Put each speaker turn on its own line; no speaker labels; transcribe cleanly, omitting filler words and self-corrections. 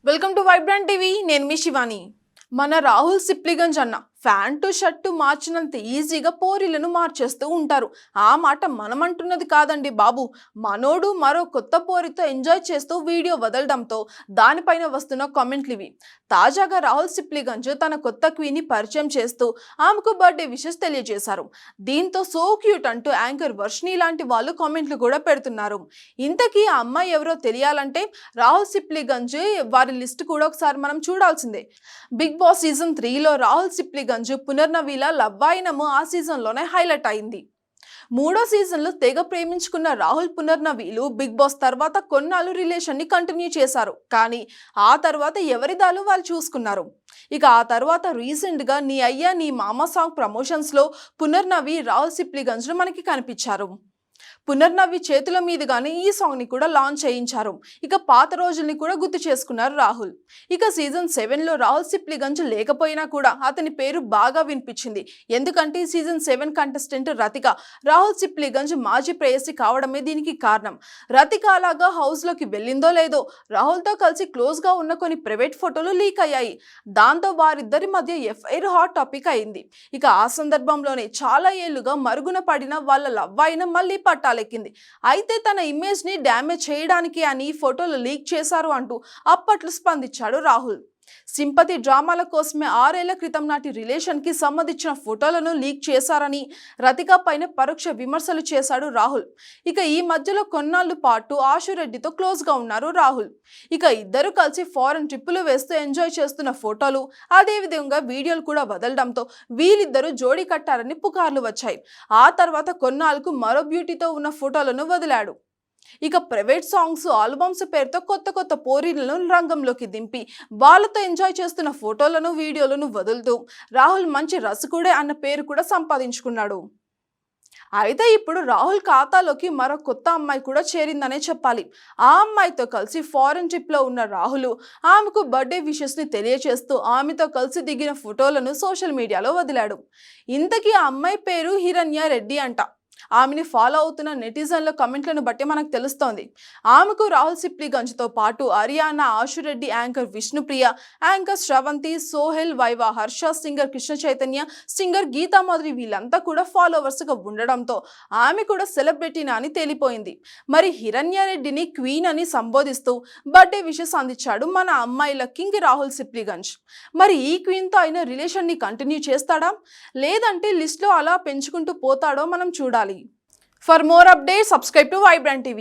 Welcome to Vibrant TV. నేను మీ శివాని. మన రాహుల్ సిప్లిగంజ్ అన్న ప్యాంటు షర్టు మార్చినంత ఈజీగా పోరీలను మార్చేస్తూ ఉంటారు. ఆ మాట మనమంటున్నది కాదండి బాబు. మనోడు మరో కొత్త పోరితో ఎంజాయ్ చేస్తూ వీడియో వదలడంతో దానిపైన వస్తున్న కామెంట్లు ఇవి. తాజాగా రాహుల్ సిప్లిగంజ్ తన కొత్త క్వీన్ని పరిచయం చేస్తూ ఆమెకు బర్త్డే విషెస్ తెలియజేశారు. దీంతో సో క్యూట్ అంటూ యాంకర్ వర్షిని లాంటి వాళ్ళు కామెంట్లు కూడా పెడుతున్నారు. ఇంతకీ ఆ అమ్మాయి ఎవరో తెలియాలంటే రాహుల్ సిప్లిగంజ్ వారి లిస్ట్ కూడా ఒకసారి మనం చూడాల్సిందే. బిగ్ బాస్ సీజన్ 3లో రాహుల్ సిప్లిగంజ్ పునర్నవీల లవ్వాయినము ఆ సీజన్ లోనే హైలైట్ అయింది. మూడో సీజన్ లో తెగ ప్రేమించుకున్న రాహుల్ పునర్నవీలు బిగ్ బాస్ తర్వాత కొన్నాళ్ళు రిలేషన్ ని కంటిన్యూ చేశారు. కానీ ఆ తర్వాత ఎవరిదాలు వాళ్ళు చూసుకున్నారు. ఇక ఆ తర్వాత రీసెంట్ గా నీ అయ్యా నీ మామ సాంగ్ ప్రమోషన్స్ లో పునర్నవి రాహుల్ సిప్లిగంజ్ మనకి కనిపించారు. పునర్నవి చేతుల మీదుగానే ఈ సాంగ్ ని కూడా లాంచ్ చేయించారు. ఇక పాత రోజుల్ని కూడా గుర్తు చేసుకున్నారు రాహుల్. ఇక సీజన్ 7 లో రాహుల్ సిప్లిగంజ్ లేకపోయినా కూడా అతని పేరు బాగా వినిపించింది. ఎందుకంటే సీజన్ 7 కంటెస్టెంట్ రతిక రాహుల్ సిప్లిగంజ్ మాజీ ప్రేయసి కావడమే దీనికి కారణం. రతిక అలాగా హౌస్ లోకి వెళ్ళిందో లేదో రాహుల్ తో కలిసి క్లోజ్ గా ఉన్న కొన్ని ప్రైవేట్ ఫోటోలు లీక్ అయ్యాయి. దాంతో వారిద్దరి మధ్య ఎఫ్ఐఆర్ హాట్ టాపిక్ అయింది. ఇక ఆ సందర్భంలోనే చాలా ఏళ్లుగా మరుగున పడిన వాళ్ళ లవ్ అయిన మళ్ళీ పట్టాలెక్కింది. అయితే తన ఇమేజ్ ని డ్యామేజ్ చేయడానికి అని ఫోటోలు లీక్ చేశారు అంటూ అప్పట్లో స్పందించాడు రాహుల్. సింపతి డ్రామాల కోసమే 6 ఏళ్ల క్రితం నాటి రిలేషన్ కి సంబంధించిన ఫోటోలను లీక్ చేశారని రతిక పైన పరోక్ష విమర్శలు చేశాడు రాహుల్. ఇక ఈ మధ్యలో కొన్నాళ్ళు పాటు ఆశురెడ్డితో క్లోజ్ గా ఉన్నారు రాహుల్. ఇక ఇద్దరు కలిసి ఫారెన్ ట్రిప్పులు వేస్తూ ఎంజాయ్ చేస్తున్న ఫోటోలు అదే విధంగా వీడియోలు కూడా వదలడంతో వీళ్ళిద్దరూ జోడీ కట్టారని పుకార్లు వచ్చాయి. ఆ తర్వాత కొన్నాళ్ళకు మరో బ్యూటీతో ఉన్న ఫోటోలను వదిలాడు. ఇక ప్రైవేట్ సాంగ్స్ ఆల్బమ్స్ పేరుతో కొత్త పోరీలను రంగంలోకి దింపి వాళ్ళతో ఎంజాయ్ చేస్తున్న ఫోటోలను వీడియోలను వదులుతూ రాహుల్ మంచి రసకుడే అన్న పేరు కూడా సంపాదించుకున్నాడు. అయితే ఇప్పుడు రాహుల్ ఖాతాలోకి మరో కొత్త అమ్మాయి కూడా చేరిందనే చెప్పాలి. ఆ అమ్మాయితో కలిసి ఫారెన్ ట్రిప్ లో ఉన్న రాహుల్ ఆమెకు బర్త్డే విషెస్ ని తెలియజేస్తూ ఆమెతో కలిసి దిగిన ఫోటోలను సోషల్ మీడియాలో వదిలాడు. ఇంతకీ ఆ అమ్మాయి పేరు హిరణ్య రెడ్డి అంట. ఆమెని ఫాలో అవుతున్న నెటిజన్ల కమెంట్లను బట్టి మనకు తెలుస్తోంది. ఆమెకు రాహుల్ సిప్లిగంజ్ తో పాటు Hariyana Ashu Reddy, anchor Vishnupriya, anchor Sravanthi, Sohel, Viva Harsha, singer Krishna Chaitanya, singer Geetha Madhuri వీళ్ళంతా కూడా ఫాలోవర్స్ గా ఉండడంతో ఆమె కూడా సెలబ్రిటీనా అని తేలిపోయింది. మరి హిరణ్యారెడ్డిని క్వీన్ అని సంబోధిస్తూ బర్త్డే విషెస్ అందించాడు మన అమ్మాయిల కింగ్ రాహుల్ సిప్లిగంజ్. మరి ఈ క్వీన్ తో అయిన రిలేషన్ ని కంటిన్యూ చేస్తాడా లేదంటే లిస్ట్ లో అలా పెంచుకుంటూ పోతాడో మనం చూడాలి. For more updates, subscribe to Vibrant TV.